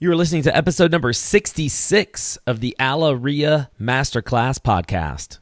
You are listening to episode number 66 of the AlaREIA Masterclass podcast.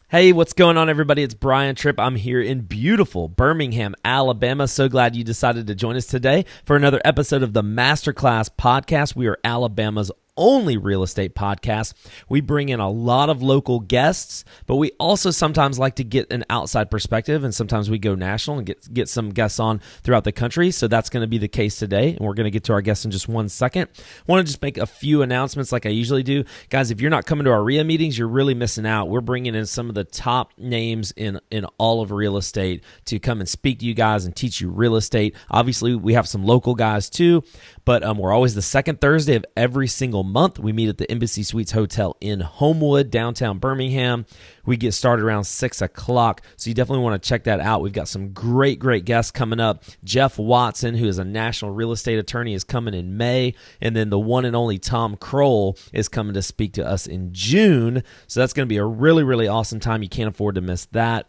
Hey, what's going on, everybody? It's Brian Trippe. I'm here in beautiful Birmingham, Alabama. So glad you decided to join us today for another episode of the Masterclass podcast. We are Alabama's only real estate podcast. We bring in a lot of local guests, but we also sometimes like to get an outside perspective, and sometimes we go national and get some guests on throughout the country. So that's going to be the case today, and we're going to get to our guests in just one second. I want to just make a few announcements like I usually do. Guys, if you're not coming to our REIA meetings, you're really missing out. We're bringing in some of the top names in all of real estate to come and speak to you guys and teach you real estate. Obviously, we have some local guys too, but we're always the second Thursday of every single month. We meet at the Embassy Suites Hotel in Homewood, downtown Birmingham. We get started around 6 o'clock, so you definitely want to check that out. We've got some great guests coming up. Jeff Watson, who is a national real estate attorney, is coming in May, and then the one and only Tom Kroll is coming to speak to us in June. So that's going to be a really, really awesome time. You can't afford to miss that.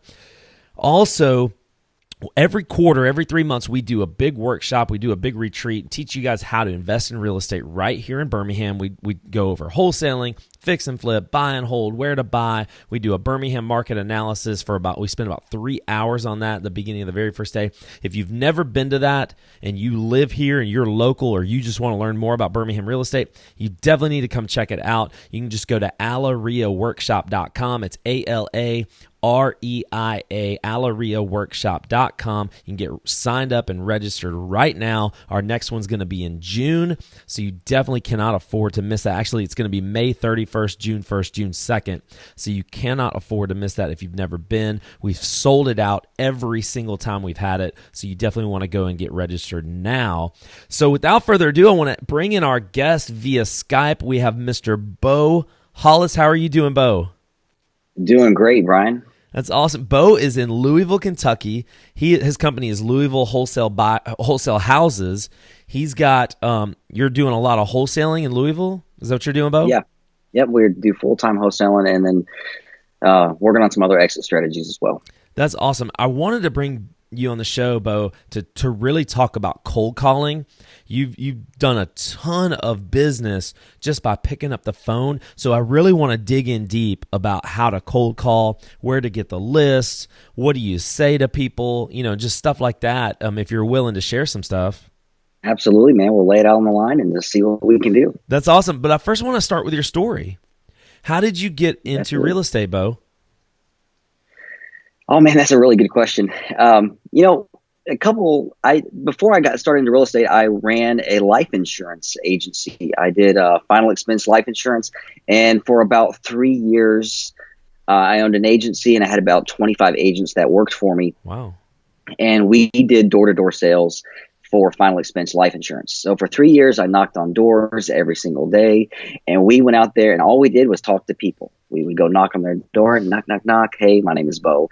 Also, every quarter, every 3 months, we do a big workshop. We do a big retreat, teach you guys how to invest in real estate right here in Birmingham. We go over wholesaling, fix and flip, buy and hold, where to buy. We do a Birmingham market analysis we spend about 3 hours on that at the beginning of the very first day. If you've never been to that and you live here and you're local, or you just want to learn more about Birmingham real estate, you definitely need to come check it out. You can just go to AlaREIAworkshop.com. It's ALAREIA, AlaREIAworkshop.com. You can get signed up and registered right now. Our next one's going to be in June, so you definitely cannot afford to miss that. Actually, it's going to be May 31st, June 1st, June 2nd, so you cannot afford to miss that if you've never been. We've sold it out every single time we've had it, so you definitely want to go and get registered now. So without further ado, I want to bring in our guest via Skype. We have Mr. Beau Hollis. How are you doing, Beau? Doing great, Brian. That's awesome. Beau is in Louisville, Kentucky. His company is Louisville Wholesale Houses. He's got you're doing a lot of wholesaling in Louisville. Is that what you're doing, Beau? Yeah. Yep. We do full-time wholesaling and then working on some other exit strategies as well. That's awesome. I wanted to bring you on the show, Beau, to really talk about cold calling. You've done a ton of business just by picking up the phone. So I really want to dig in deep about how to cold call, where to get the lists, what do you say to people, just stuff like that. If you're willing to share some stuff. Absolutely, man. We'll lay it out on the line and just see what we can do. That's awesome. But I first want to start with your story. How did you get into real estate, Beau? Oh man, that's a really good question. Before I got started into real estate, I ran a life insurance agency. I did final expense life insurance, and for about 3 years, I owned an agency, and I had about 25 agents that worked for me. Wow! And we did door-to-door sales for final expense life insurance. So for 3 years, I knocked on doors every single day, and we went out there, and all we did was talk to people. We would go knock on their door, and knock, knock, knock. Hey, my name is Beau.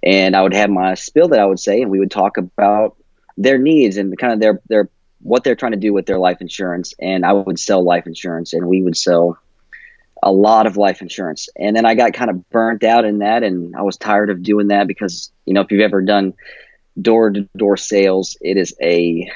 And I would have my spiel that I would say, and we would talk about their needs and kind of their what they're trying to do with their life insurance. And I would sell life insurance, and we would sell a lot of life insurance. And then I got kind of burnt out in that, and I was tired of doing that because, if you've ever done door-to-door sales, it is a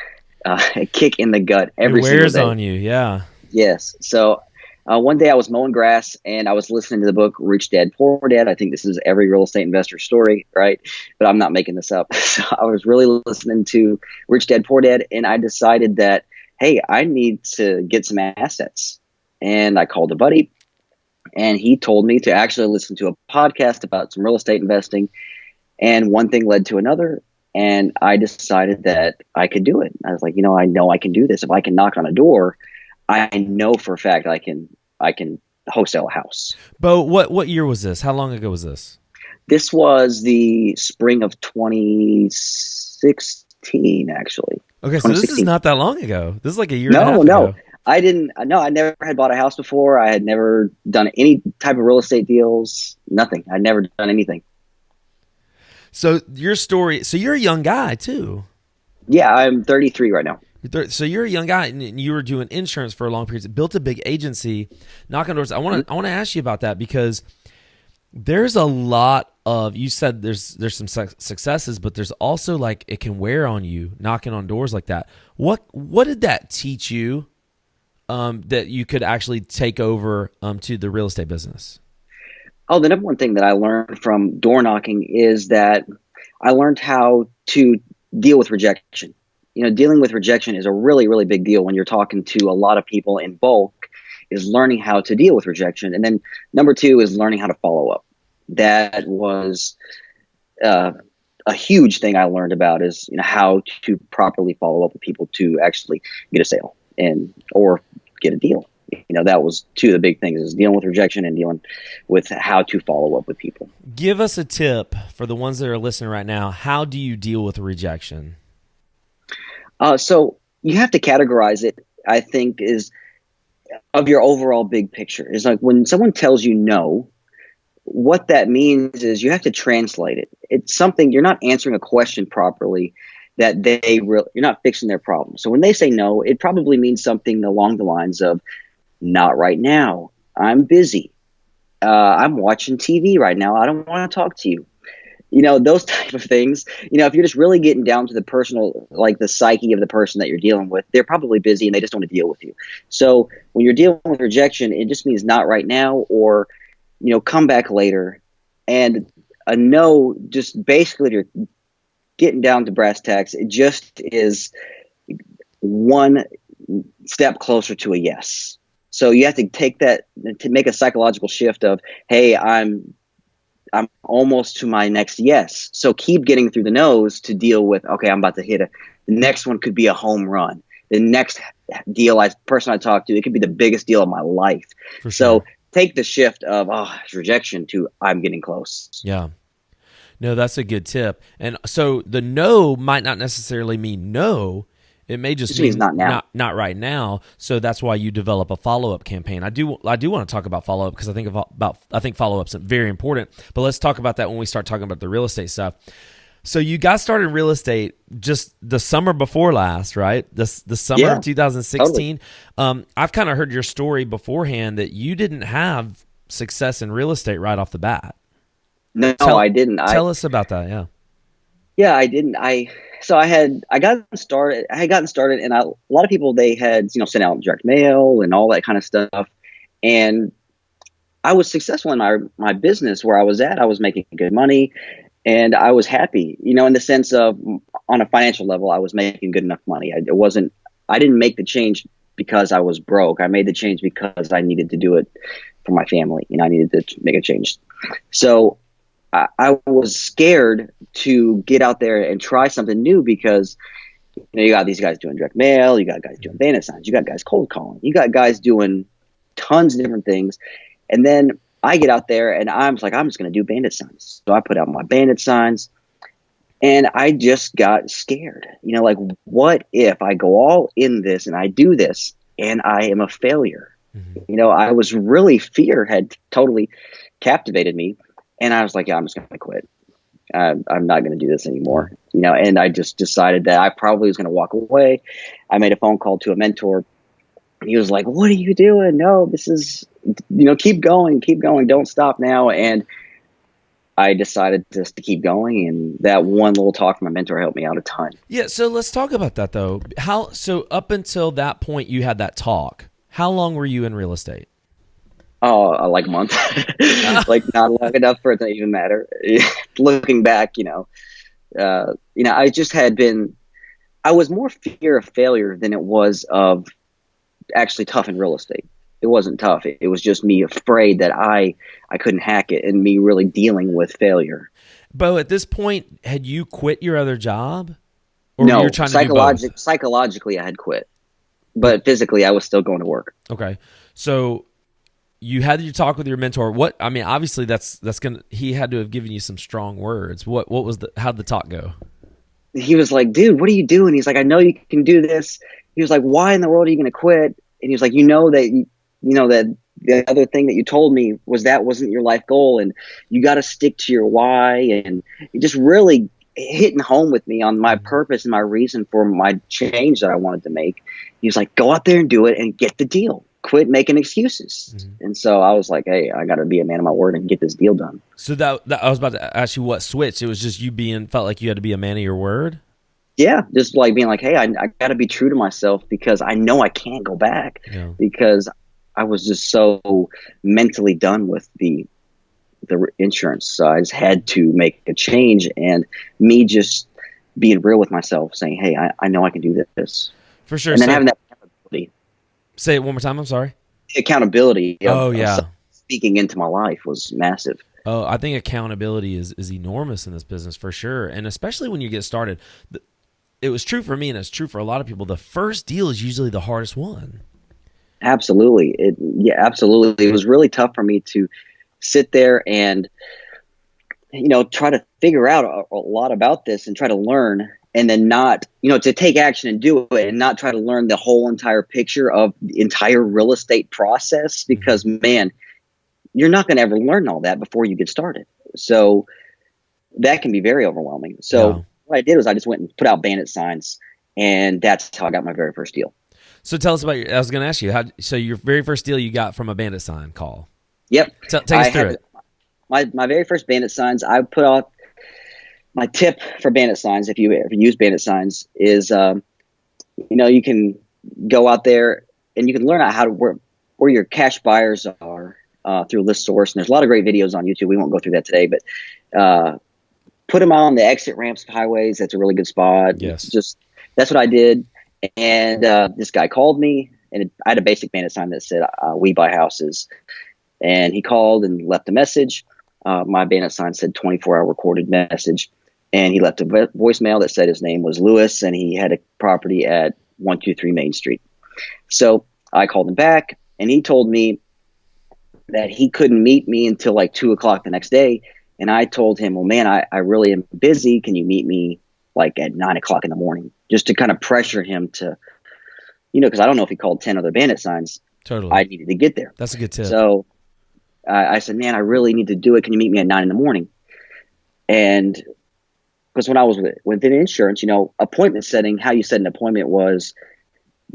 kick in the gut every single day. It wears on you, yeah. Yes. So one day I was mowing grass and I was listening to the book Rich Dad Poor Dad. I think this is every real estate investor story, right? But I'm not making this up. So I was really listening to Rich Dad Poor Dad, and I decided that, hey, I need to get some assets. And I called a buddy, and he told me to actually listen to a podcast about some real estate investing. And one thing led to another, and I decided that I could do it. I was like, I know I can do this. If I can knock on a door, I know for a fact I can wholesale a house. Beau, what year was this? How long ago was this? This was the spring of 2016, actually. Okay, so this is not that long ago. This is like a year and a half ago. No. I never had bought a house before. I had never done any type of real estate deals, nothing. I'd never done anything. So your story, so you're a young guy too. Yeah, I'm 33 right now. So you're a young guy, and you were doing insurance for a long period. Built a big agency, knocking doors. I want to ask you about that because there's a lot of, you said there's some successes, but there's also it can wear on you knocking on doors like that. What did that teach you that you could actually take over to the real estate business? Oh, the number one thing that I learned from door knocking is that I learned how to deal with rejection. Dealing with rejection is a really, really big deal when you're talking to a lot of people in bulk, is learning how to deal with rejection. And then number two is learning how to follow up. That was a huge thing I learned about, is how to properly follow up with people to actually get a sale or get a deal. That was two of the big things, is dealing with rejection and dealing with how to follow up with people. Give us a tip for the ones that are listening right now. How do you deal with rejection? So you have to categorize it, I think, is of your overall big picture. It's like when someone tells you no, what that means is you have to translate it. It's something, you're not answering a question properly, that you're not fixing their problem. So when they say no, it probably means something along the lines of, not right now, I'm busy, I'm watching TV right now, I don't want to talk to you. Those type of things. If you're just really getting down to the personal, like the psyche of the person that you're dealing with, they're probably busy and they just don't want to deal with you. So when you're dealing with rejection, it just means not right now, or come back later. And a no, just basically, you're getting down to brass tacks, it just is one step closer to a yes. So you have to take that to make a psychological shift of, hey, I'm almost to my next yes. So keep getting through the no's to deal with, okay, I'm about to hit the next one could be a home run. The next person I talk to, it could be the biggest deal of my life. For sure. So take the shift of, it's rejection, to I'm getting close. Yeah. No, that's a good tip. And so the no might not necessarily mean no. It may just mean not now. Not right now. So that's why you develop a follow-up campaign. I do want to talk about follow-up, because I think follow-up's very important. But let's talk about that when we start talking about the real estate stuff. So you got started in real estate just the summer before last, right? The summer of 2016. Totally. I've kind of heard your story beforehand that you didn't have success in real estate right off the bat. No, I didn't. Tell us about that. Yeah. Yeah, I didn't. I had gotten started, and a lot of people, they had, sent out direct mail and all that kind of stuff. And I was successful in my business where I was at. I was making good money and I was happy, in the sense of, on a financial level, I was making good enough money. I didn't make the change because I was broke. I made the change because I needed to do it for my family. I needed to make a change. So I was scared to get out there and try something new, because you got these guys doing direct mail, you got guys doing bandit signs, you got guys cold calling, you got guys doing tons of different things. And then I get out there and I'm just going to do bandit signs. So I put out my bandit signs and I just got scared. What if I go all in this and I do this and I am a failure? Mm-hmm. I was really, fear had totally captivated me. And I was like, yeah, I'm just going to quit. I'm not going to do this anymore. And I just decided that I probably was going to walk away. I made a phone call to a mentor. He was like, what are you doing? No, this is, keep going, don't stop now. And I decided just to keep going. And that one little talk from my mentor helped me out a ton. Yeah. So let's talk about that though. So up until that point you had that talk, how long were you in real estate? Oh, like a month, not long enough for it to even matter. Looking back, I just I was more fear of failure than it was of actually tough in real estate. It wasn't tough. It was just me afraid that I couldn't hack it, and me really dealing with failure. Beau, at this point, had you quit your other job? Or no, you were trying to do both? Psychologically I had quit, but physically I was still going to work. Okay. So you had your talk with your mentor. Obviously he had to have given you some strong words. How'd the talk go? He was like, dude, what are you doing? He's like, I know you can do this. He was like, why in the world are you going to quit? And he was like, that the other thing that you told me wasn't your life goal, and you got to stick to your why. And it just really hitting home with me on my purpose and my reason for my change that I wanted to make. He was like, go out there and do it and get the deal. Quit making excuses. Mm-hmm. And so I was like, hey, I got to be a man of my word and get this deal done. So that I was about to ask you what switched. It was just you felt like you had to be a man of your word? Yeah, just like being like, hey, I got to be true to myself because I know I can't go back Yeah. because I was just so mentally done with the insurance. So I just had to make a change, and me just being real with myself, saying, hey, I know I can do this. For sure. And then So having that accountability, say it one more time. I'm sorry. of Yeah. speaking into my life was massive. Oh, I think accountability is enormous in this business for sure. And especially when you get started. It was true for me, and it's true for a lot of people. The first deal is usually the hardest one. Absolutely. Absolutely. It was really tough for me to sit there and, try to figure out a lot about this and try to learn, and then not, to take action and do it and not try to learn the whole entire picture of the entire real estate process, because man, you're not going to ever learn all that before you get started. So that can be very overwhelming. So Yeah. what I did was I just went and put out bandit signs, and that's how I got my very first deal. So tell us about I was going to ask you, so your very first deal you got from a bandit sign call. Yep. Take us through it. My very first bandit signs, I put out my tip for bandit signs. If you ever use bandit signs is, you can go out there and you can learn out how to where your cash buyers are through List Source. And there's a lot of great videos on YouTube. We won't go through that today, but put them on the exit ramps of highways. That's a really good spot. Yes. That's what I did. And this guy called me, and I had a basic bandit sign that said, we buy houses. And he called and left a message. My bandit sign said 24-hour recorded message. And he left a voicemail that said his name was Lewis, and he had a property at 123 Main Street. So I called him back, and he told me that he couldn't meet me until like 2 o'clock the next day. And I told him, well, man, I really am busy. Can you meet me like at 9 o'clock in the morning? Just to kind of pressure him to, because I don't know if he called 10 other bandit signs. Totally. I needed to get there. That's a good tip. So I said, man, I really need to do it. Can you meet me at 9 in the morning? And because when I was within insurance, appointment setting, how you set an appointment was,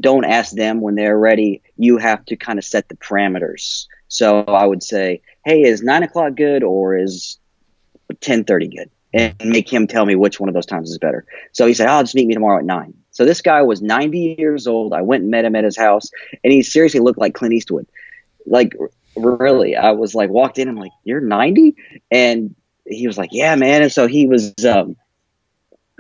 don't ask them when they're ready. You have to kind of set the parameters. So I would say, hey, is 9 o'clock good, or is 10:30 good? And make him tell me which one of those times is better. So he said, oh, just meet me tomorrow at 9. So this guy was 90 years old. I went and met him at his house, and he seriously looked like Clint Eastwood. Like, really, I was like, walked in, I'm like, you're 90? And he was like, yeah, man. And so he was,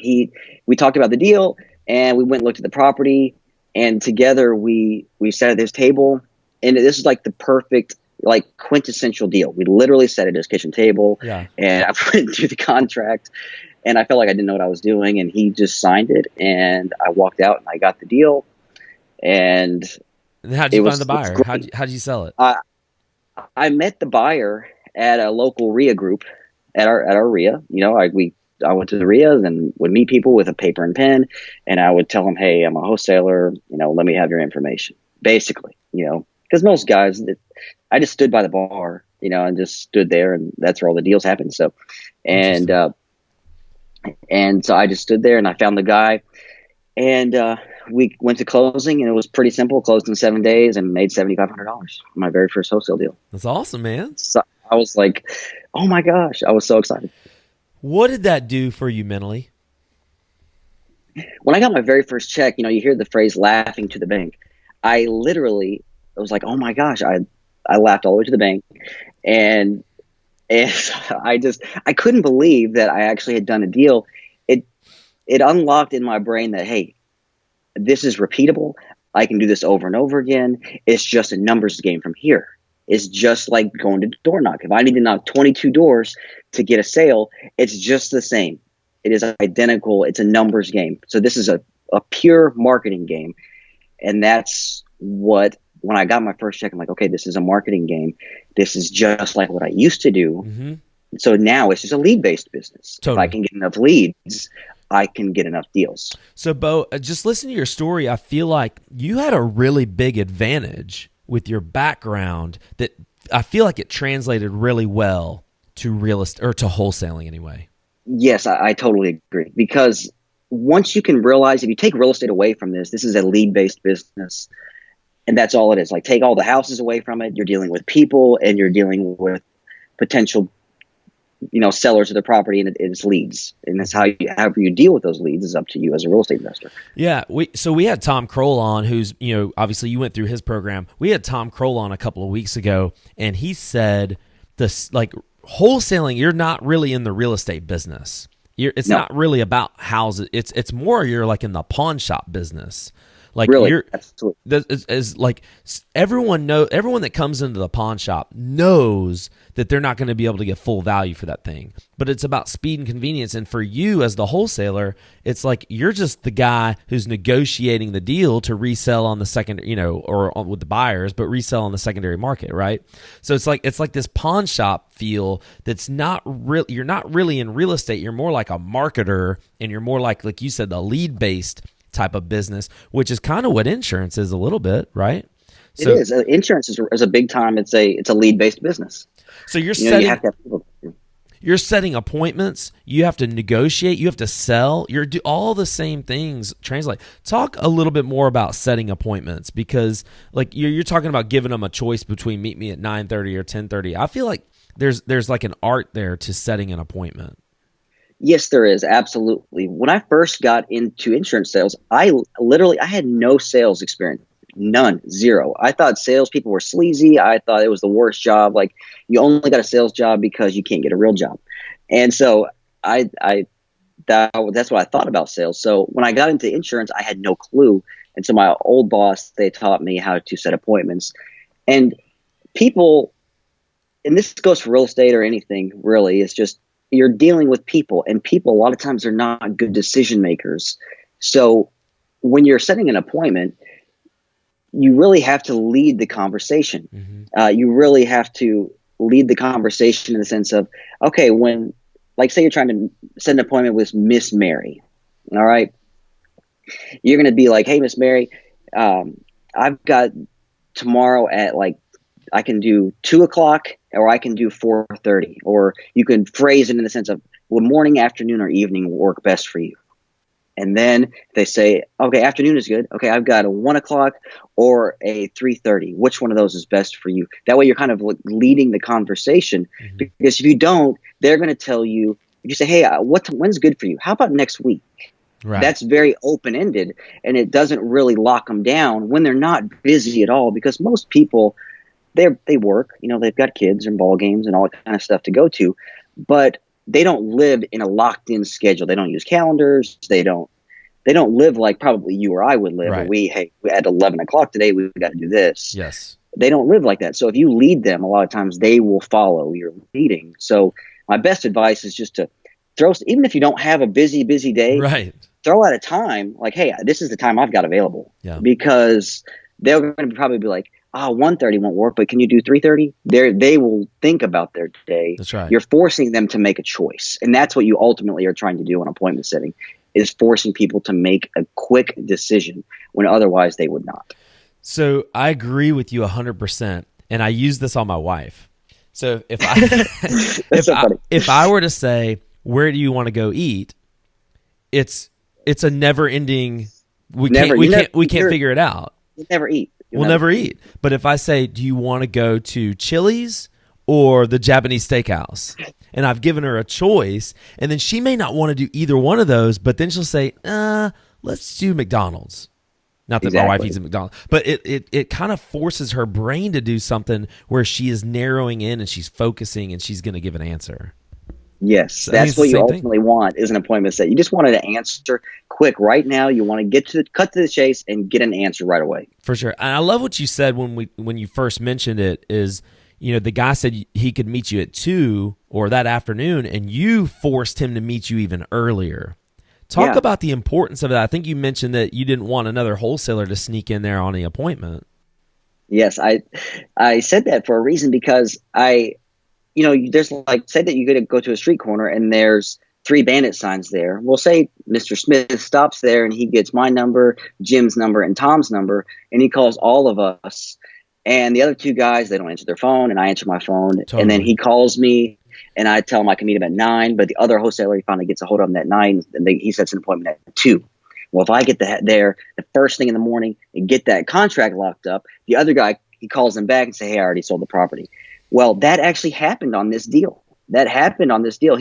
we talked about the deal, and we went and looked at the property, and together we sat at this table, and this is like the perfect, like quintessential deal. We literally sat at his kitchen table, and I went through the contract, and I felt like I didn't know what I was doing, and he just signed it, and I walked out and I got the deal. And how'd you find the buyer? How'd you sell it? I met the buyer at a local REIA group at our REIA. I went to the REIA and would meet people with a paper and pen, and I would tell them, hey, I'm a wholesaler, let me have your information, basically, because most guys, I just stood by the bar, and just stood there, and that's where all the deals happened. So, and so I just stood there, and I found the guy, and we went to closing, and it was pretty simple. Closed in 7 days and made $7,500. My very first wholesale deal. That's awesome, man. So I was like, oh my gosh, I was so excited. What did that do for you mentally? When I got my very first check, you hear the phrase laughing to the bank. I was like, oh my gosh, I laughed all the way to the bank. And I couldn't believe that I actually had done a deal. It unlocked in my brain that, hey, this is repeatable. I can do this over and over again. It's just a numbers game from here. It's just like going to door knock. If I need to knock 22 doors to get a sale, it's just the same. It is identical. It's a numbers game. So this is a pure marketing game. And that's when I got my first check, I'm like, okay, this is a marketing game. This is just like what I used to do. Mm-hmm. So now it's just a lead-based business. Totally. If I can get enough leads, I can get enough deals. So, Beau, just listen to your story. I feel like you had a really big advantage with your background that I feel like it translated really well to real estate, or to wholesaling anyway. Yes, I totally agree. Because once you can realize, if you take real estate away from this is a lead-based business, and that's all it is. Like, take all the houses away from it. You're dealing with people, and you're dealing with potential sellers of the property, and it's leads. And that's however you deal with those leads is up to you as a real estate investor. Yeah. We had Tom Kroll on, who's, obviously you went through his program. We had Tom Kroll on a couple of weeks ago, and he said this, like, wholesaling, you're not really in the real estate business. It's not really about houses. It's more you're like in the pawn shop business. Like really, absolutely. Is like everyone that comes into the pawn shop knows that they're not going to be able to get full value for that thing. But it's about speed and convenience. And for you as the wholesaler, it's like you're just the guy who's negotiating the deal to resell on the second, with the buyers, but resell on the secondary market, right? So it's like this pawn shop feel that's not real. You're not really in real estate. You're more like a marketer, and you're more like you said, the lead based type of business, which is kind of what insurance is a little bit, right? So, it is. Insurance is a big time. It's a lead based business. So you're setting appointments. You have to negotiate. You have to sell. You do all the same things. Translate. Talk a little bit more about setting appointments, because like you're talking about giving them a choice between meet me at 9:30 or 10:30. I feel like there's like an art there to setting an appointment. Yes, there is. Absolutely. When I first got into insurance sales, I had no sales experience. None. Zero. I thought salespeople were sleazy. I thought it was the worst job. Like, you only got a sales job because you can't get a real job. And so that's what I thought about sales. So when I got into insurance, I had no clue. And so my old boss, they taught me how to set appointments. And people, and this goes for real estate or anything really, it's just, you're dealing with people, and people a lot of times are not good decision makers. So when you're setting an appointment, you really have to lead the conversation. Mm-hmm. You really have to lead the conversation in the sense of, okay, when, like, say you're trying to set an appointment with Miss Mary. All right. You're going to be like, hey, Miss Mary, I've got tomorrow at I can do 2:00 or I can do 4:30, or you can phrase it in the sense of, well, morning, afternoon, or evening will work best for you. And then they say, okay, afternoon is good. Okay, I've got a 1:00 or a 3:30. Which one of those is best for you? That way you're kind of leading the conversation. Mm-hmm. Because if you don't, they're going to tell you, if you say, hey, when's good for you? How about next week? Right. That's very open-ended, and it doesn't really lock them down when they're not busy at all, because most people, they work, they've got kids and ball games and all that kind of stuff to go to, but they don't live in a locked in schedule. They don't use calendars. They don't live like probably you or I would live. Right. We at 11:00 today, we've got to do this. Yes. They don't live like that. So if you lead them, a lot of times they will follow your leading. So my best advice is just to even if you don't have a busy day, right, throw out a time like, hey, this is the time I've got available. Yeah. Because they're going to probably be like, 1:30 won't work, but can you do 3:30? They will think about their day. That's right. You're forcing them to make a choice. And that's what you ultimately are trying to do in appointment setting, is forcing people to make a quick decision when otherwise they would not. So I agree with you 100%. And I use this on my wife. So if I were to say, where do you want to go eat? It's a never ending, we can't figure it out. You never eat. We'll never eat. But if I say, do you want to go to Chili's or the Japanese steakhouse? And I've given her a choice, and then she may not want to do either one of those, but then she'll say, let's do McDonald's. Not that my wife eats at McDonald's, but it kind of forces her brain to do something where she is narrowing in and she's focusing and she's going to give an answer. Yes, so that's what you ultimately want, is an appointment set. You just wanted an answer quick right now. You want to cut to the chase and get an answer right away. For sure. And I love what you said when you first mentioned it is, the guy said he could meet you at 2 or that afternoon, and you forced him to meet you even earlier. Talk about the importance of that. I think you mentioned that you didn't want another wholesaler to sneak in there on the appointment. Yes, I said that for a reason, because there's say that you could go to a street corner and there's 3 bandit signs there. Well, say Mr. Smith stops there and he gets my number, Jim's number, and Tom's number, and he calls all of us. And the other 2 guys, they don't answer their phone, and I answer my phone. Totally. And then he calls me, and I tell him I can meet him at 9. But the other wholesaler, he finally gets a hold of him at 9, and he sets an appointment at 2. Well, if I get there the first thing in the morning and get that contract locked up, the other guy, he calls him back and say, hey, I already sold the property. Well, that actually happened on this deal. that happened on this deal.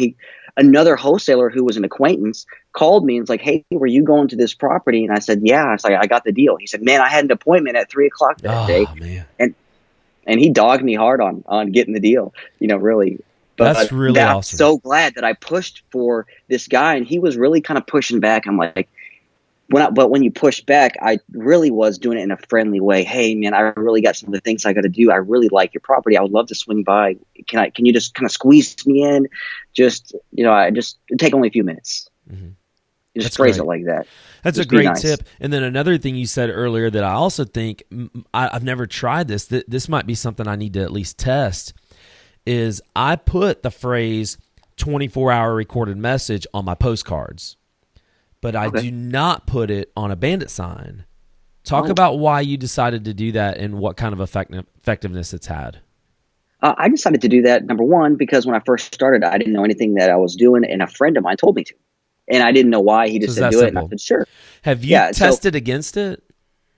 Another wholesaler who was an acquaintance called me and was like, "Hey, were you going to this property?" And I said, "Yeah." I was like, "I got the deal." He said, "Man, I had an appointment at 3:00 that day." Man. And he dogged me hard on getting the deal, really. But That's really I'm awesome. so glad that I pushed for this guy, and he was really kind of pushing back. I'm like, but when you push back, I really was doing it in a friendly way. "Hey, man, I really got some of the things I got to do. I really like your property. I would love to swing by. Can you just kind of squeeze me in? Just, it'd take only a few minutes." Mm-hmm. Just That's phrase great. it like that. That's Just a great nice. tip. And then another thing you said earlier that I also think I've never tried this. This might be something I need to at least test. Is I put the phrase 24-hour recorded message on my postcards, but I do not put it on a bandit sign. Talk about why you decided to do that and what kind of effectiveness it's had. I decided to do that, number one, because when I first started, I didn't know anything that I was doing, and a friend of mine told me to. And I didn't know why. He just said, "Do it." And I said, "Sure." Have you tested against it?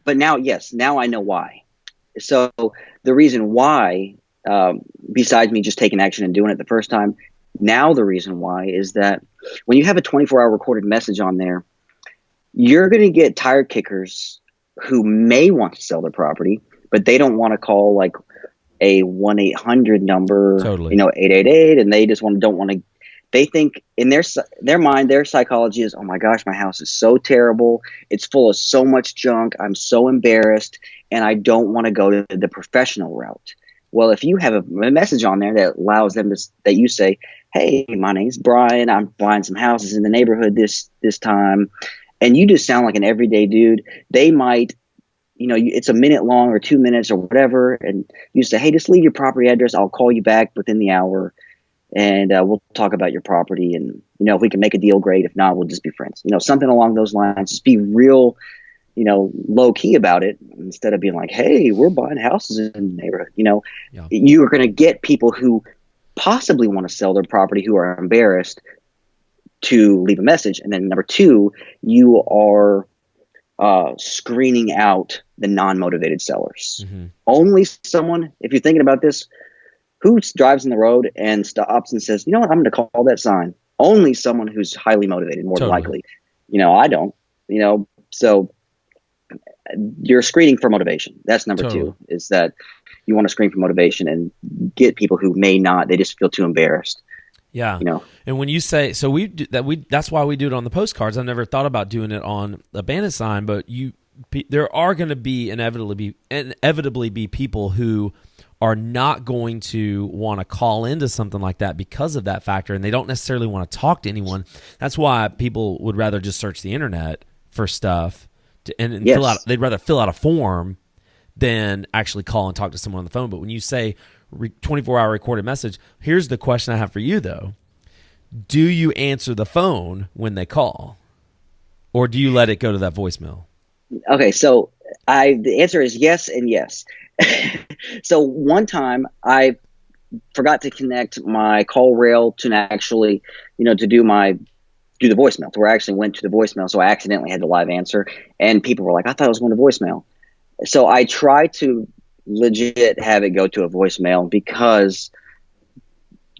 But now, yes, now I know why. So the reason why, besides me just taking action and doing it the first time, now the reason why is that when you have a 24-hour recorded message on there, you're going to get tire kickers who may want to sell their property, but they don't want to call like a 1-800 number, 888, and they just don't want to. They think in their mind, their psychology is, "Oh my gosh, my house is so terrible. It's full of so much junk. I'm so embarrassed, and I don't want to go to the professional route." Well, if you have a message on there that allows them that you say, "Hey, my name's Brian. I'm buying some houses in the neighborhood this time," and you just sound like an everyday dude, they might, it's a minute long or 2 minutes or whatever, and you say, "Hey, just leave your property address. I'll call you back within the hour. And we'll talk about your property, and if we can make a deal, great. If not, we'll just be friends." Something along those lines. Just be real, low key about it, instead of being like, "Hey, we're buying houses in the neighborhood." You are going to get people who possibly want to sell their property who are embarrassed to leave a message, and then number two, you are screening out the non-motivated sellers. Mm-hmm. Only someone, if you're thinking about this, who drives in the road and stops and says, "You know what, I'm going to call that sign." Only someone who's highly motivated, more than likely. I don't. So you're screening for motivation. That's number two, is that you want to screen for motivation and get people who may not, they just feel too embarrassed. Yeah. And when you say, so that's why we do it on the postcards. I never thought about doing it on a bandit sign, but there are going to be inevitably be people who are not going to want to call into something like that because of that factor, and they don't necessarily want to talk to anyone. That's why people would rather just search the internet for stuff and fill out. They'd rather fill out a form than actually call and talk to someone on the phone. But when you say 24-hour recorded message, here's the question I have for you though: do you answer the phone when they call, or do you let it go to that voicemail? Okay, so the answer is yes and yes. So one time I forgot to connect my call rail to actually, to do the voicemail. So where I actually went to the voicemail. So I accidentally had the live answer, and people were like, "I thought I was going to voicemail." So I tried to legit have it go to a voicemail because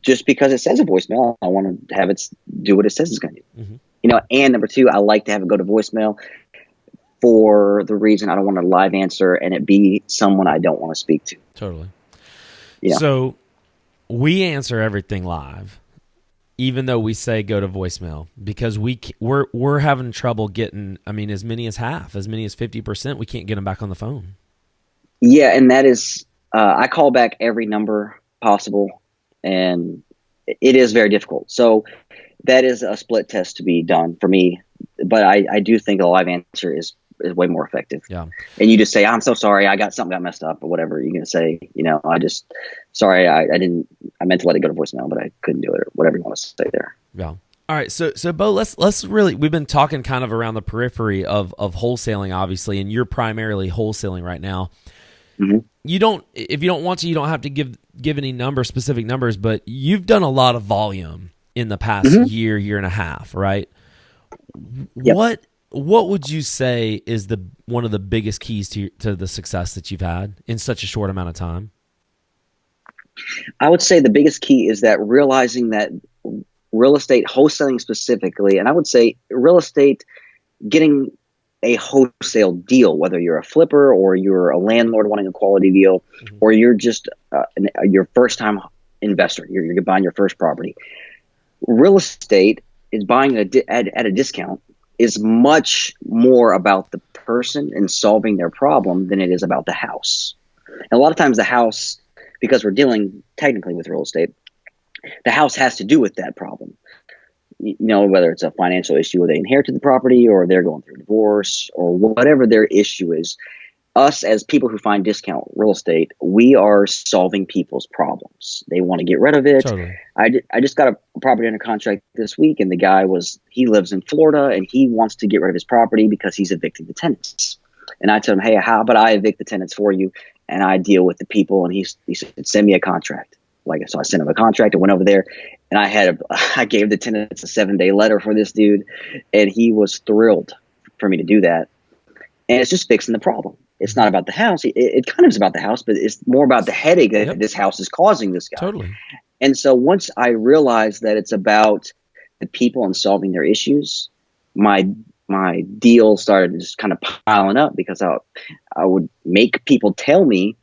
it says a voicemail, I want to have it do what it says it's going to do. Mm-hmm. And number two, I like to have it go to voicemail for the reason I don't want to live answer and it be someone I don't want to speak to. Totally. So we answer everything live, even though we say go to voicemail, because we're having trouble getting, as many as 50%, we can't get them back on the phone. Yeah, and that is, I call back every number possible, and it is very difficult. So that is a split test to be done for me, but I do think a live answer is way more effective. Yeah. And you just say, "I'm so sorry, I got messed up," or whatever you're going to say. Sorry, I meant to let it go to voicemail, but I couldn't do it, or whatever you want to say there. Yeah. All right. So Beau, let's really, we've been talking kind of around the periphery of wholesaling, obviously, and you're primarily wholesaling right now. Mm-hmm. If you don't want to, you don't have to give any specific numbers, but you've done a lot of volume in the past year and a half, right? Yep. What would you say is one of the biggest keys to the success that you've had in such a short amount of time? I would say the biggest key is that realizing that real estate wholesaling specifically, and I would say real estate getting a wholesale deal, whether you're a flipper or you're a landlord wanting a quality deal, or you're just your first time investor, you're buying your first property. Real estate is buying at a discount is much more about the person and solving their problem than it is about the house. And a lot of times the house, because we're dealing technically with real estate, the house has to do with that problem. You know, whether it's a financial issue where they inherited the property or they're going through a divorce or whatever their issue is. Us as people who find discount real estate, we are solving people's problems. They want to get rid of it. Totally. I just got a property under contract this week, and the guy he lives in Florida, and he wants to get rid of his property because he's evicting the tenants. And I told him, hey, how about I evict the tenants for you, and I deal with the people? And he said, send me a contract. So I sent him a contract and went over there, and I gave the tenants a 7-day letter for this dude, and he was thrilled for me to do that. And it's just fixing the problem. It's not about the house. It kind of is about the house, but it's more about the headache that this house is causing this guy. Totally. And so once I realized that it's about the people and solving their issues, my deal started just kind of piling up because I would make people tell me,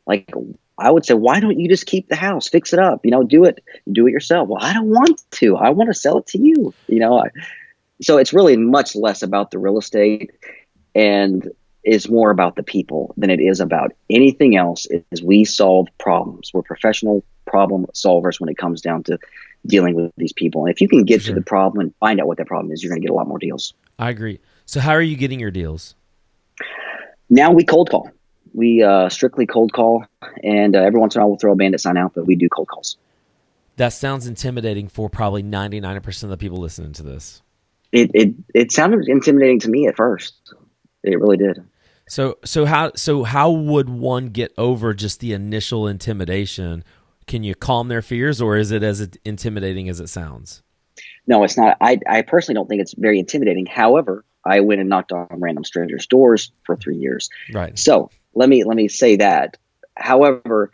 like, I would say, why don't you just keep the house, fix it up, do it yourself. Well, I don't want to. I want to sell it to you, So it's really much less about the real estate and is more about the people than it is about anything else. Is we solve problems. We're professional problem solvers when it comes down to dealing with these people. And if you can get to the problem and find out what that problem is, you're going to get a lot more deals. I agree. So how are you getting your deals? Now we cold call. We strictly cold call, and every once in a while we'll throw a bandit sign out, but we do cold calls. That sounds intimidating for probably 99% of the people listening to this. It sounded intimidating to me at first. It really did. So how would one get over just the initial intimidation? Can you calm their fears, or is it as intimidating as it sounds? No, it's not. I personally don't think it's very intimidating. However, I went and knocked on random strangers' doors for 3 years. Right. So let me say that. However,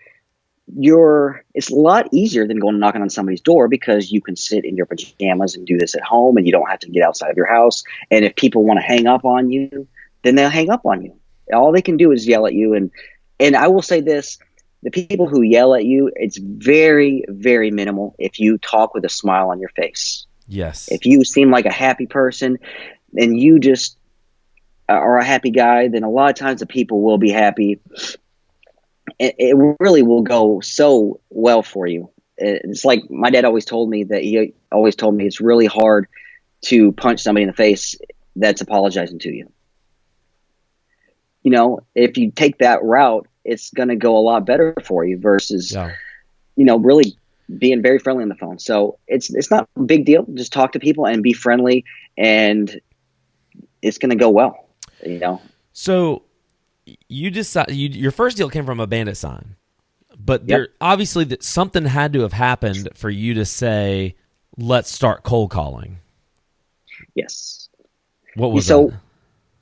it's a lot easier than going knocking on somebody's door because you can sit in your pajamas and do this at home, and you don't have to get outside of your house. And if people want to hang up on you, then they'll hang up on you. All they can do is yell at you. And I will say this, the people who yell at you, it's very, very minimal if you talk with a smile on your face. Yes. If you seem like a happy person and you just are a happy guy, then a lot of times the people will be happy. It really will go so well for you. It's like my dad always told me it's really hard to punch somebody in the face that's apologizing to you. If you take that route, it's going to go a lot better for you versus, really being very friendly on the phone. So it's not a big deal. Just talk to people and be friendly, and it's going to go well, So you decide your first deal came from a bandit sign, but there obviously that something had to have happened for you to say, let's start cold calling. Yes. What was that?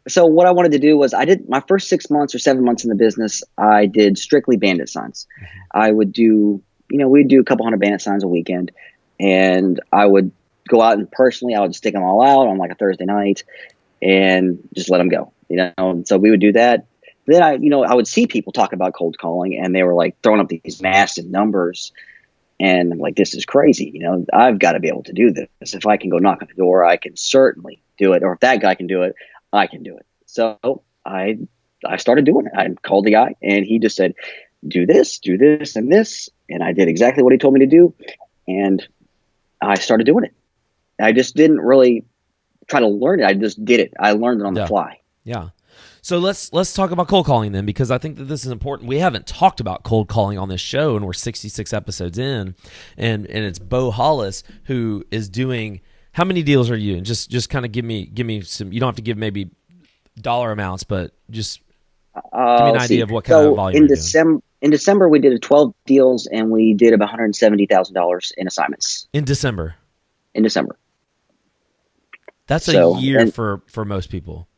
So what I wanted to do was I did my first 6 months or 7 months in the business. I did strictly bandit signs. I would do, we'd do a couple hundred bandit signs a weekend, and I would go out and personally, I would stick them all out on like a Thursday night and just let them go, And so we would do that. Then I would see people talk about cold calling, and they were like throwing up these massive numbers. And I'm like, this is crazy. I've got to be able to do this. If I can go knock on the door, I can certainly do it. Or if that guy can do it, I can do it. So I started doing it. I called the guy, and he just said, do this, and this. And I did exactly what he told me to do. And I started doing it. I just didn't really try to learn it. I just did it. I learned it on the fly. Yeah. So let's talk about cold calling then, because I think that this is important. We haven't talked about cold calling on this show, and we're 66 episodes in, and it's Beau Hollis who is doing. How many deals are you in? Just kind of give me some. You don't have to give maybe dollar amounts, but just give me an idea of what kind of volume. In December, we did 12 deals, and we did about $170,000 in assignments. In December. That's a year for most people.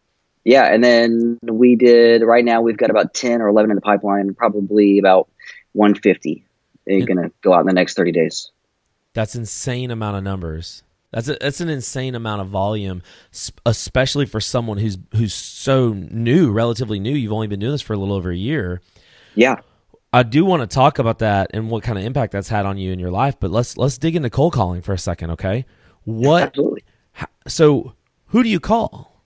Yeah, and then we did. Right now, we've got about 10 or 11 in the pipeline. Probably about 150 are going to go out in the next 30 days. That's insane amount of numbers. That's an insane amount of volume, especially for someone who's so new, relatively new. You've only been doing this for a little over a year. Yeah. I do want to talk about that and what kind of impact that's had on you in your life, but let's dig into cold calling for a second, okay? Absolutely. So who do you call?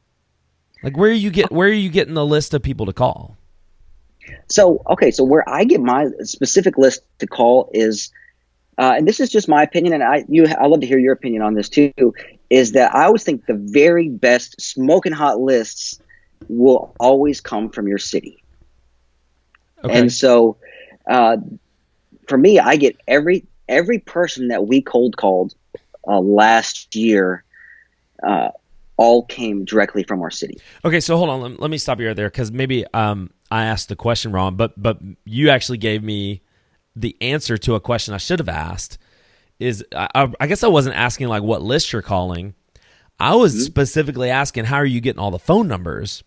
Like where are you getting the list of people to call? So where I get my specific list to call is, and this is just my opinion, and I'd love to hear your opinion on this too, is that I always think the very best smoking hot lists will always come from your city. Okay. And so, for me, I get every person that we cold called last year, all came directly from our city. Okay, so hold on, let me stop you right there because maybe I asked the question wrong, but you actually gave me the answer to a question I should have asked. I guess I wasn't asking like what list you're calling. I was specifically asking how are you getting all the phone numbers.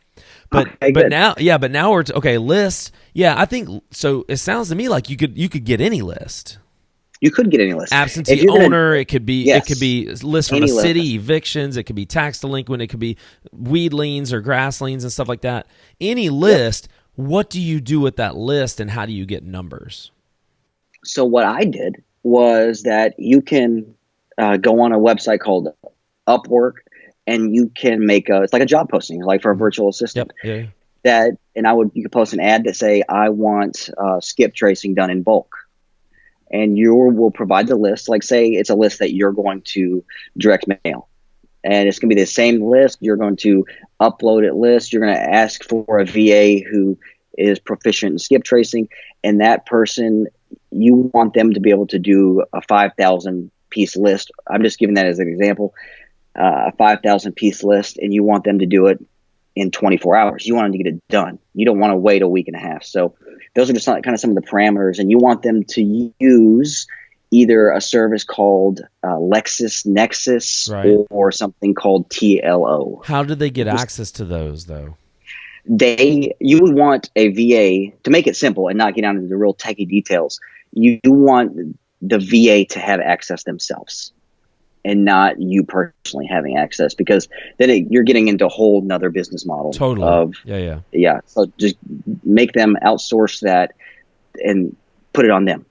But now we're list. Yeah, I think so. It sounds to me like you could get any list. You could get any list. Absentee owner. It could be list from a city, evictions. It could be tax delinquent. It could be weed liens or grass liens and stuff like that. Any list. Yep. What do you do with that list, and how do you get numbers? So what I did was that you can go on a website called Upwork, and you can make it's like a job posting, like for a virtual assistant. Yep. Yeah. You could post an ad that say, I want skip tracing done in bulk. And you will provide the list, like say it's a list that you're going to direct mail. And it's going to be the same list. You're going to upload it list. You're going to ask for a VA who is proficient in skip tracing. And that person, you want them to be able to do a 5,000 piece list. I'm just giving that as an example. A 5,000 piece list, and you want them to do it in 24 hours. You want them to get it done. You don't want to wait a week and a half. So those are just kind of some of the parameters, and you want them to use either a service called LexisNexis or something called TLO. How do they get access to those though? You would want a VA to make it simple and not get down into the real techie details. You want the VA to have access themselves, and not you personally having access, because then you're getting into a whole nother business model. Totally. Yeah. So just make them outsource that and put it on them,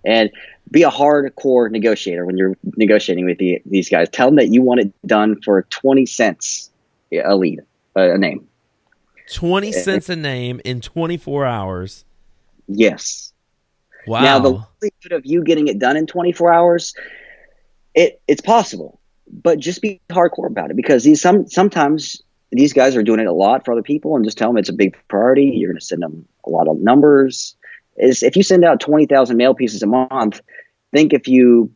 and be a hardcore negotiator when you're negotiating with these guys. Tell them that you want it done for 20 cents a lead, a name. 20 cents a name in 24 hours. Yes. Wow. Now the likelihood of you getting it done in 24 hours, it's possible, but just be hardcore about it, because sometimes these guys are doing it a lot for other people, and just tell them it's a big priority. You're going to send them a lot of numbers. If you send out 20,000 mail pieces a month, think if you're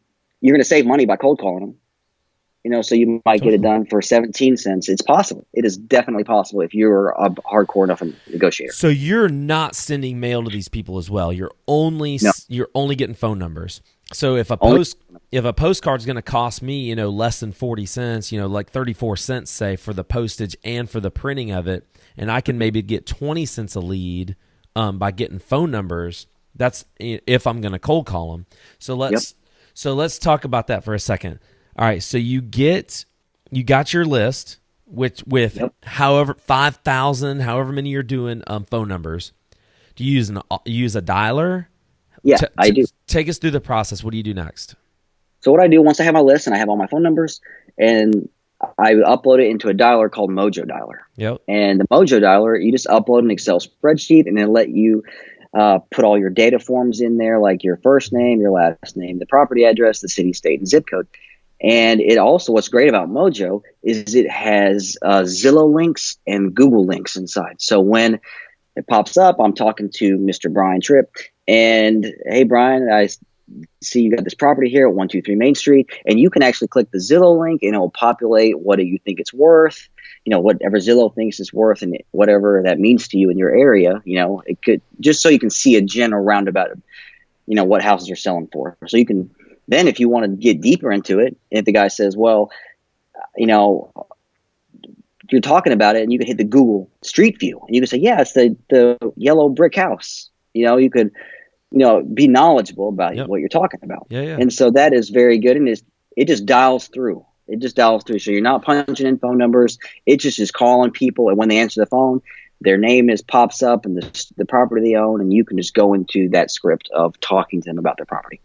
going to save money by cold calling them, so you might get it done for 17 cents. It's possible. It is definitely possible if you're a hardcore enough negotiator. So you're not sending mail to these people as well. You're only getting phone numbers. So if a postcard's going to cost me, less than 40 cents, like 34 cents, say, for the postage and for the printing of it, and I can maybe get 20 cents a lead by getting phone numbers, that's if I'm going to cold call them. So let's talk about that for a second. All right, so you got your list with however 5,000, however many you're doing phone numbers. Do you use a dialer? Yeah, I do. Take us through the process. What do you do next? So what I do once I have my list and I have all my phone numbers, and I upload it into a dialer called Mojo Dialer. Yep. And the Mojo Dialer, you just upload an Excel spreadsheet, and it'll let you put all your data forms in there, like your first name, your last name, the property address, the city, state, and zip code. And it also, what's great about Mojo is it has Zillow links and Google links inside. So when it pops up, I'm talking to Mr. Brian Trippe, and hey, Brian, I see you got this property here at 123 Main Street, and you can actually click the Zillow link, and it will populate what do you think it's worth, whatever Zillow thinks it's worth, and whatever that means to you in your area. It could, just so you can see a general roundabout of, what houses are selling for. So you can then, if you want to get deeper into it, if the guy says, well, you're talking about it, and you can hit the Google Street View, and you can say, yeah, it's the yellow brick house. You could be knowledgeable about Yep. what you're talking about. Yeah, yeah. And so that is very good. And it just dials through. It just dials through. So you're not punching in phone numbers. It just is calling people. And when they answer the phone, their name pops up and the property they own. And you can just go into that script of talking to them about their property.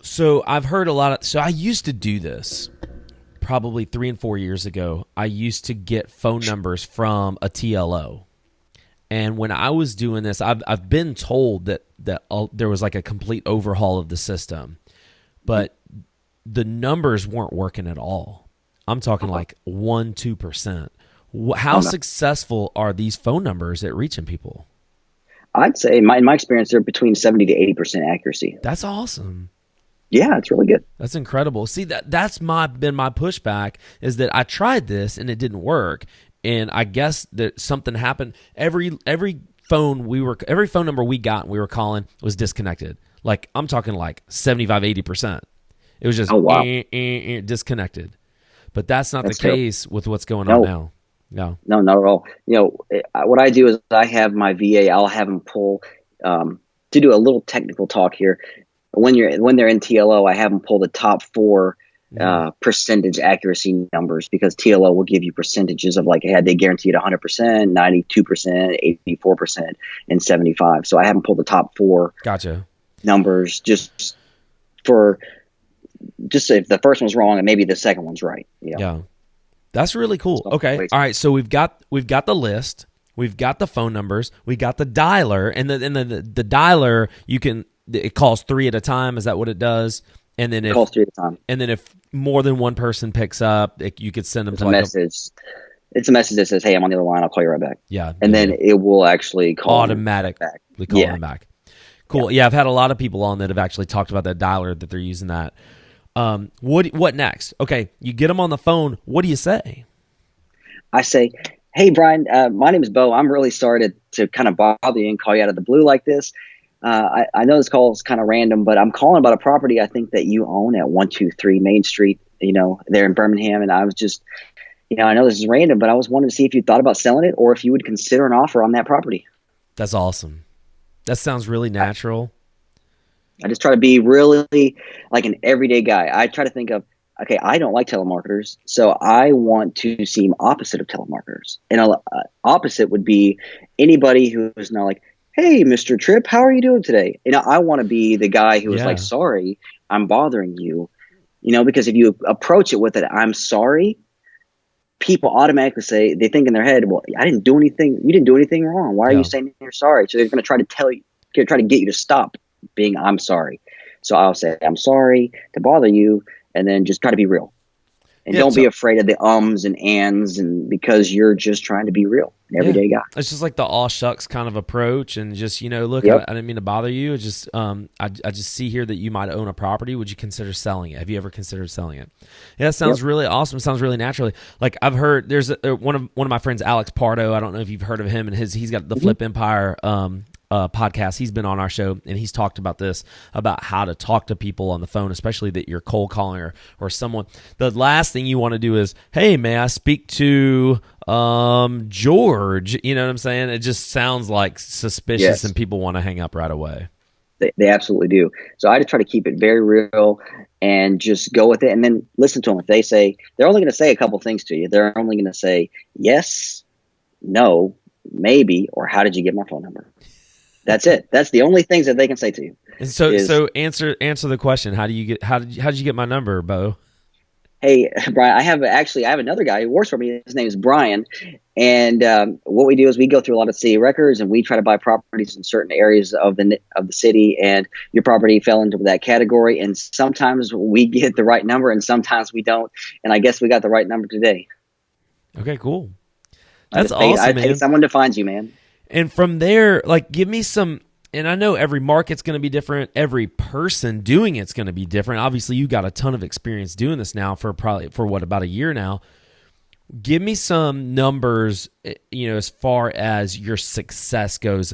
So I've heard so I used to do this probably 3 and 4 years ago. I used to get phone numbers from a TLO. And when I was doing this, I've been told that there was like a complete overhaul of the system, but the numbers weren't working at all. I'm talking like 1-2%. How successful are these phone numbers at reaching people? I'd say in my experience, they're between 70 to 80% accuracy. That's awesome. Yeah, it's really good. That's incredible. See, that's been my pushback, is that I tried this and it didn't work. And I guess that something happened. Every phone number we got and we were calling was disconnected. Like, I'm talking like 75-80%. It was just disconnected. But that's not the case with what's going on now. No, not at all. What I do is I have my VA. I'll have them pull to do a little technical talk here. When they're in TLO, I have them pull the top 4 percentage accuracy numbers, because TLO will give you percentages of like, had they guaranteed 100%, 92%, 84%, and 75%. So I have them pull the top 4 numbers just if the first one's wrong and maybe the second one's right. Yeah. That's really cool. Okay. All right. So we've got the list, we've got the phone numbers, we got the dialer, and the dialer, it calls 3 at a time. Is that what it does? And then it calls 3 at a time. And then if more than one person picks up, you could send them a message. It's a message that says, "Hey, I'm on the other line. I'll call you right back." Yeah. And then it will actually call automatically call them back. Cool. Yeah, I've had a lot of people on that have actually talked about that dialer, that they're using that. What next? Okay, you get them on the phone. What do you say? I say, "Hey, Brian, my name is Beau. I'm really sorry to kind of bother you and call you out of the blue like this. I know this call is kind of random, but I'm calling about a property I think that you own at 123 Main Street, there in Birmingham. And I was just, I know this is random, but I was wanting to see if you thought about selling it or if you would consider an offer on that property." That's awesome. That sounds really natural. I just try to be really like an everyday guy. I try to think of, okay, I don't like telemarketers, so I want to seem opposite of telemarketers. And opposite would be anybody who is not like, "Hey, Mr. Trippe, how are you doing today?" I want to be the guy who is like, "Sorry, I'm bothering you." Because if you approach it with it, "I'm sorry," people automatically they think in their head, "Well, I didn't do anything. You didn't do anything wrong. Why are you saying you're sorry?" So they're going to try to try to get you to stop being "I'm sorry." So I'll say, "I'm sorry to bother you," and then just try to be real. And don't be afraid of the ums and ands, and because you're just trying to be real, an everyday guy. It's just like the all shucks kind of approach, and just, look, I didn't mean to bother you. It's just, I just see here that you might own a property. Would you consider selling it? Have you ever considered selling it? Yeah, that sounds really awesome. Sounds really naturally. Like, I've heard there's one of my friends, Alex Pardo. I don't know if you've heard of him, and he's got the Flip Empire podcast. He's been on our show, and he's talked about this, about how to talk to people on the phone, especially that you're cold calling or someone. The last thing you want to do is, "Hey, may I speak to George?" You know what I'm saying? It just sounds like suspicious, and people want to hang up right away. They absolutely do. So I just try to keep it very real and just go with it, and then listen to them. If they say, they're only going to say a couple things to you. They're only going to say yes, no, maybe, or "How did you get my phone number?" That's it. That's the only things that they can say to you. And so answer the question. How did you get my number, Beau? Hey, Brian, I have another guy who works for me. His name is Brian. And what we do is we go through a lot of city records, and we try to buy properties in certain areas of the city. And your property fell into that category. And sometimes we get the right number, and sometimes we don't. And I guess we got the right number today. Okay, cool. That's awesome, man. I take someone to find you, man. And from there, like, give me some, and I know every market's going to be different. Every person doing it's going to be different. Obviously, you got a ton of experience doing this now for about a year now. Give me some numbers, as far as your success goes.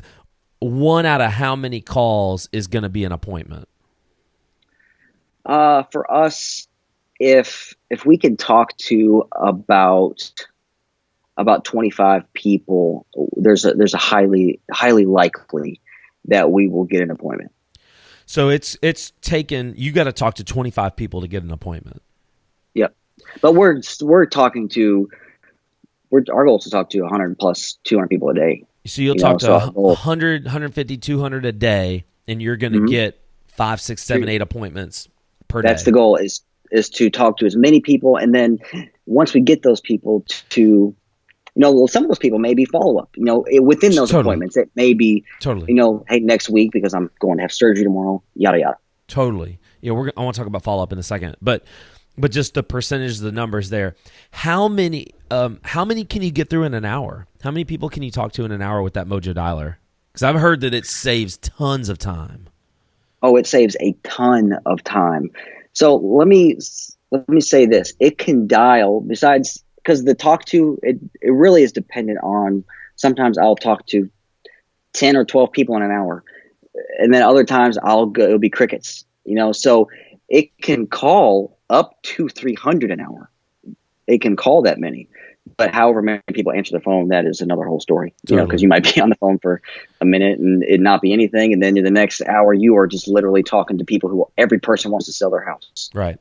1 out of how many calls is going to be an appointment? For us, if we can talk to about 25 people, there's a highly likely that we will get an appointment. So it's taken, you got to talk to 25 people to get an appointment. Yep. But we're talking to, our goal is to talk to 100 plus 200 people a day. So you'll talk to 100, 150, 200 a day, and you're going to get 5, 6, 7, 8 appointments per day. That's the goal, is to talk to as many people. And then once we get those people to, some of those people may be follow-up, within those appointments. It may be, hey, next week because I'm going to have surgery tomorrow, yada, yada. Totally. Yeah, I want to talk about follow-up in a second. But just the percentage, the numbers there. How many can you get through in an hour? How many people can you talk to in an hour with that Mojo Dialer? Because I've heard that it saves tons of time. Oh, it saves a ton of time. So let me say this. It can dial, besides, because the talk to, it really is dependent on, sometimes I'll talk to 10 or 12 people in an hour. And then other times it'll be crickets, so it can call up to 300 an hour. It can call that many. But however many people answer the phone, that is another whole story. Because you might be on the phone for a minute and it not be anything, and then in the next hour you are just literally talking to people who every person wants to sell their house. Right.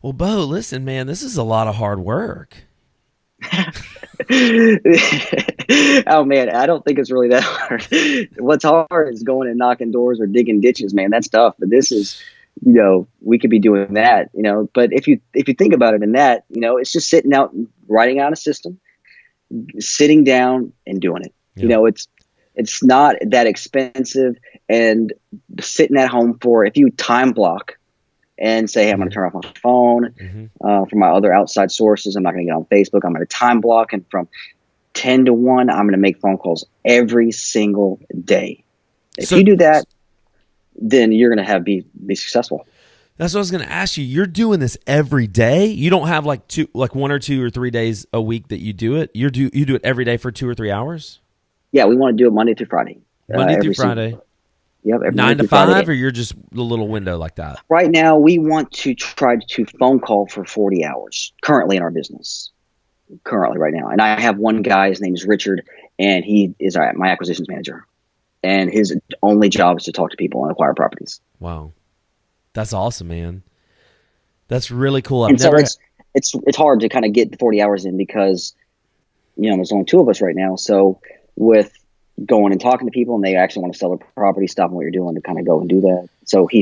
Well, Beau, listen, man, this is a lot of hard work. Oh man, I don't think it's really that hard. What's hard is going and knocking doors or digging ditches, man. That's tough. But this is, we could be doing that, but if you think about it in that, it's just sitting out and writing out a system, sitting down and doing it. Yeah. It's not that expensive, and sitting at home if you time block and say, hey, I'm going to turn off my phone from my other outside sources. I'm not going to get on Facebook. I'm going to time block, and from 10 to 1, I'm going to make phone calls every single day. If you do that, then you're going to be successful. That's what I was going to ask you. You're doing this every day. You don't have like 1 or 2 or 3 days a week that you do it. You do it every day for 2 or 3 hours. Yeah, we want to do it Monday through Friday. Monday through Friday. Yep. 9 to 5, or you're just a little window like that. Right now, we want to try to phone call for 40 hours currently in our business. Currently, right now, and I have one guy. His name is Richard, and he is my acquisitions manager. And his only job is to talk to people and acquire properties. Wow. That's awesome, man. That's really cool. So it's hard to kind of get the 40 hours in because, there's only 2 of us right now. So with going and talking to people and they actually want to sell their property, stopping what you're doing to kind of go and do that. So we're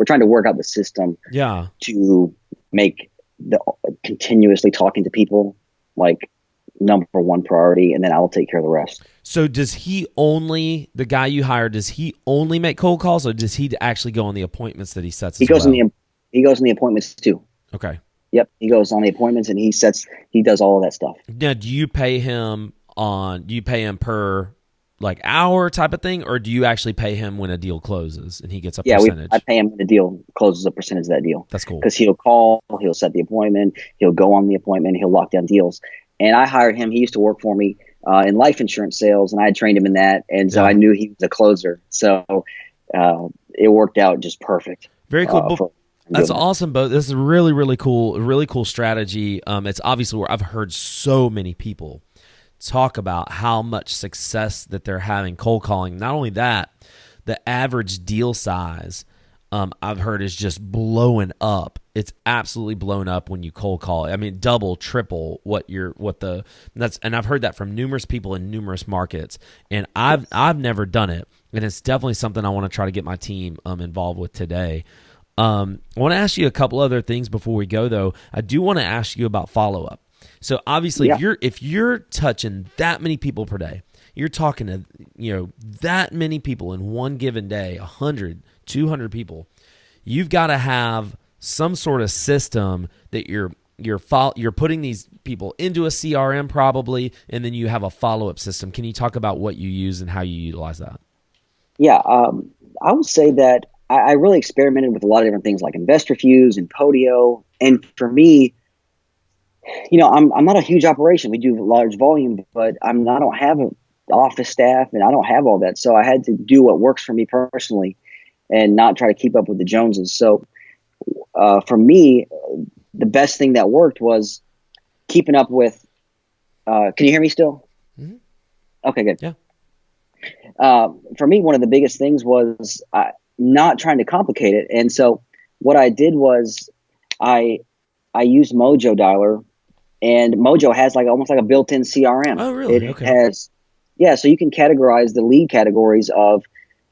trying to work out the system to make the continuously talking to people like number one priority, and then I'll take care of the rest. So the guy you hired, does he only make cold calls, or does he actually go on the appointments that he sets? He goes in the appointments too. Okay. Yep. He goes on the appointments and he does all of that stuff. Now, do you pay him per like hour type of thing, or do you actually pay him when a deal closes and he gets a percentage? I pay him when the deal closes, a percentage of that deal. That's cool. Because he'll call, he'll set the appointment, he'll go on the appointment, he'll lock down deals. And I hired him. He used to work for me in life insurance sales, and I had trained him in that. And so I knew he was a closer. So it worked out just perfect. Very cool. That's awesome, Beau. This is really, really cool. A really cool strategy. It's obviously where I've heard so many people talk about how much success that they're having cold calling. Not only that, the average deal size I've heard is just blowing up. It's absolutely blown up when you cold call. I mean, double, triple and I've heard that from numerous people in numerous markets. And I've never done it, and it's definitely something I want to try to get my team involved with today. I want to ask you a couple other things before we go, though. I do want to ask you about follow up. So obviously, if you're touching that many people per day, you're talking to that many people in one given day, 100, 200 people. You've got to have some sort of system that you're putting these people into a CRM probably, and then you have a follow-up system. Can you talk about what you use and how you utilize that? Yeah, I would say that I really experimented with a lot of different things like InvestorFuse and Podio. And for me, I'm not a huge operation. We do large volume, but I don't have an office staff and I don't have all that. So I had to do what works for me personally and not try to keep up with the Joneses. So for me, the best thing that worked was keeping up with, can you hear me still? Mm-hmm. Okay, good. Yeah. For me, one of the biggest things was not trying to complicate it. And so what I did was I used Mojo Dialer, and Mojo has like almost like a built-in CRM. Oh, really? It Okay. has, yeah. So you can categorize the lead categories of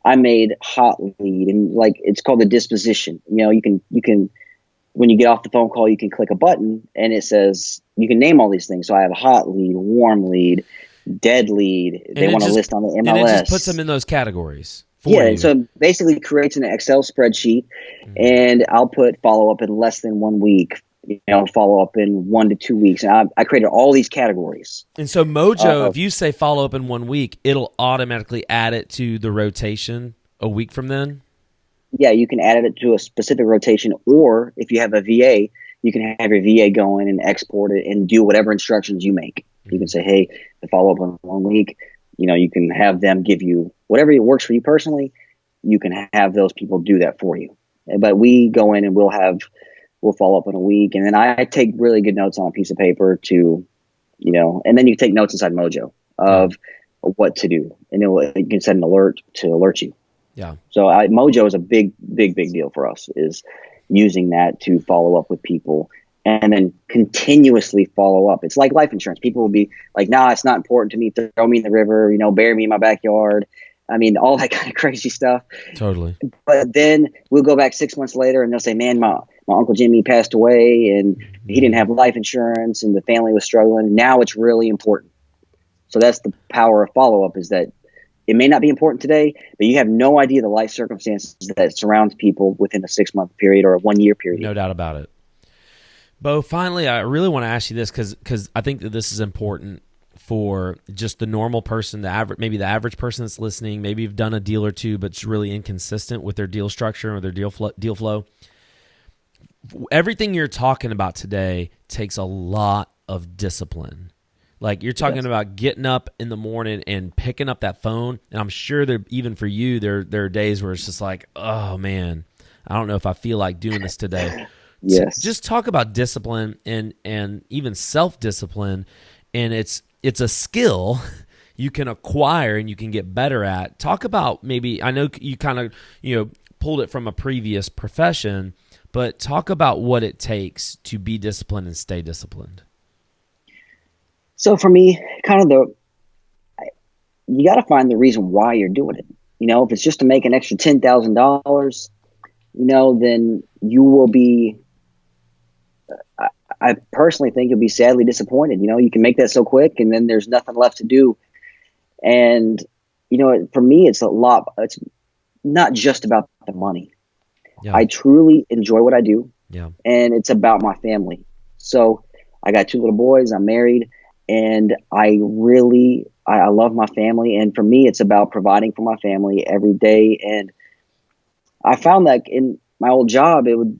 I made hot lead, and like it's called the disposition. You can when you get off the phone call, you can click a button and it says you can name all these things. So I have a hot lead, warm lead, dead lead. They want to list on the MLS. And it just puts them in those categories for Yeah, you. and so it basically creates an Excel spreadsheet, and I'll put follow up in less than 1 week, follow up in 1 to 2 weeks. And I created all these categories. And so Mojo, if you say follow up in 1 week, it'll automatically add it to the rotation a week from then? Yeah, you can add it to a specific rotation, or if you have a VA, you can have your VA go in and export it and do whatever instructions you make. You can say, hey, the follow up in 1 week, you can have them give you whatever works for you personally. You can have those people do that for you. But we go in and we'll follow up in a week. And then I take really good notes on a piece of paper to, and then you take notes inside Mojo of what to do. And you can set an alert to alert you. Yeah. So Mojo is a big, big, big deal for us, is using that to follow up with people and then continuously follow up. It's like life insurance. People will be like, nah, it's not important to me. Throw me in the river, bury me in my backyard. I mean, all that kind of crazy stuff. Totally. But then we'll go back 6 months later and they'll say, man, my Uncle Jimmy passed away and he didn't have life insurance and the family was struggling. Now it's really important. So that's the power of follow-up, is that it may not be important today, but you have no idea the life circumstances that surrounds people within a 6 month period or a 1 year period. No doubt about it. Beau, finally, I really want to ask you this because I think that this is important for just the normal person, maybe the average person that's listening. Maybe you've done a deal or two, but it's really inconsistent with their deal structure or their deal flow. Everything you're talking about today takes a lot of discipline. Like, you're talking about getting up in the morning and picking up that phone, and I'm sure even for you, there are days where it's just like, oh man, I don't know if I feel like doing this today. Yes. Just talk about discipline and even self-discipline, and it's a skill you can acquire and you can get better at. Talk about, maybe, I know you kind of pulled it from a previous profession, but talk about what it takes to be disciplined and stay disciplined. So for me, you got to find the reason why you're doing it. If it's just to make an extra $10,000, then you will be, I personally think you'll be sadly disappointed. You can make that so quick and then there's nothing left to do. And, for me, it's not just about the money. Yeah. I truly enjoy what I do. Yeah. And it's about my family. So I got 2 little boys, I'm married, and I love my family. And for me, it's about providing for my family every day. And I found that in my old job, it would,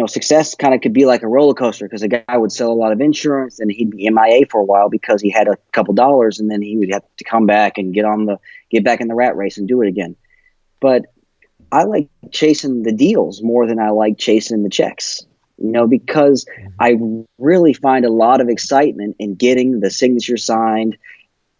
success kind of could be like a roller coaster, because a guy would sell a lot of insurance and he'd be MIA for a while because he had a couple dollars, and then he would have to come back and get back in the rat race and do it again. But I like chasing the deals more than I like chasing the checks, because I really find a lot of excitement in getting the signature signed.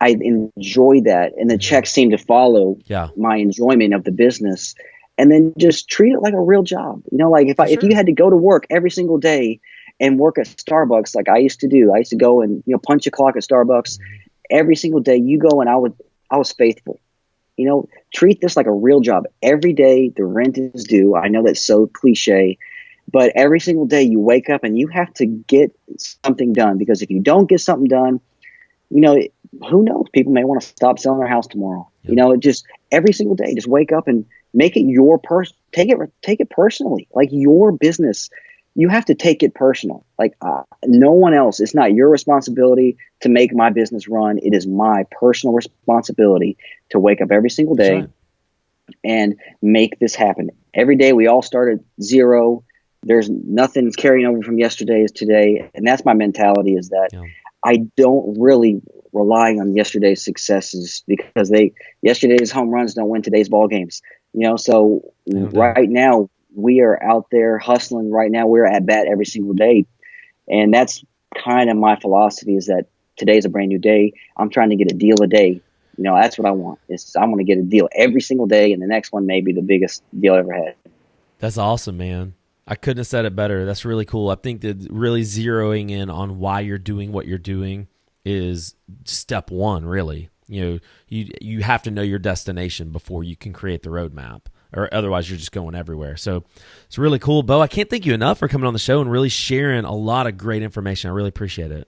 I enjoy that, and the checks seem to follow my enjoyment of the business. And then just treat it like a real job. Like if you had to go to work every single day and work at Starbucks, like I used to do, I used to go and punch a clock at Starbucks every single day. You go, and I was faithful. Treat this like a real job. Every day the rent is due. I know that's so cliche, but every single day you wake up and you have to get something done, because if you don't get something done, who knows? People may want to stop selling their house tomorrow. Just every single day, just wake up and make it your take it personally, like your business. You have to take it personal. Like no one else. It's not your responsibility to make my business run. It is my personal responsibility to wake up every single day and make this happen. Every day we all start at zero. There's nothing carrying over from yesterday is today. And that's my mentality, is that I don't really rely on yesterday's successes, because yesterday's home runs don't win today's ball games. So right now we are out there hustling. Right now we're at bat every single day. And that's kind of my philosophy, is that today's a brand new day. I'm trying to get a deal a day. That's what I want. I want to get a deal every single day, and the next one may be the biggest deal I ever had. That's awesome, man. I couldn't have said it better. That's really cool. I think that really zeroing in on why you're doing what you're doing is step one, really. You have to know your destination before you can create the roadmap, or otherwise you're just going everywhere. So it's really cool. Beau, I can't thank you enough for coming on the show and really sharing a lot of great information. I really appreciate it.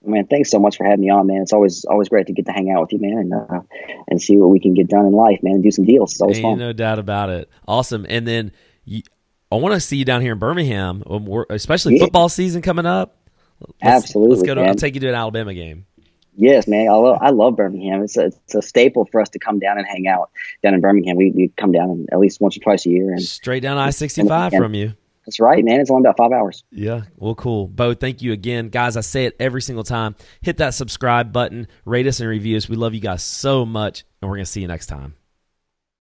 Man, thanks so much for having me on, man. It's always great to get to hang out with you, man, and see what we can get done in life, man, and do some deals. It's always fun. No doubt about it. Awesome. And then I want to see you down here in Birmingham, especially football season coming up. Absolutely. Let's go. I'll take you to an Alabama game. Yes, man. I love Birmingham. It's a staple for us to come down and hang out down in Birmingham. We come down at least once or twice a year. And straight down I-65 from you. That's right, man. It's only about 5 hours. Yeah. Well, cool. Beau, thank you again. Guys, I say it every single time. Hit that subscribe button, rate us and review us. We love you guys so much, and we're going to see you next time.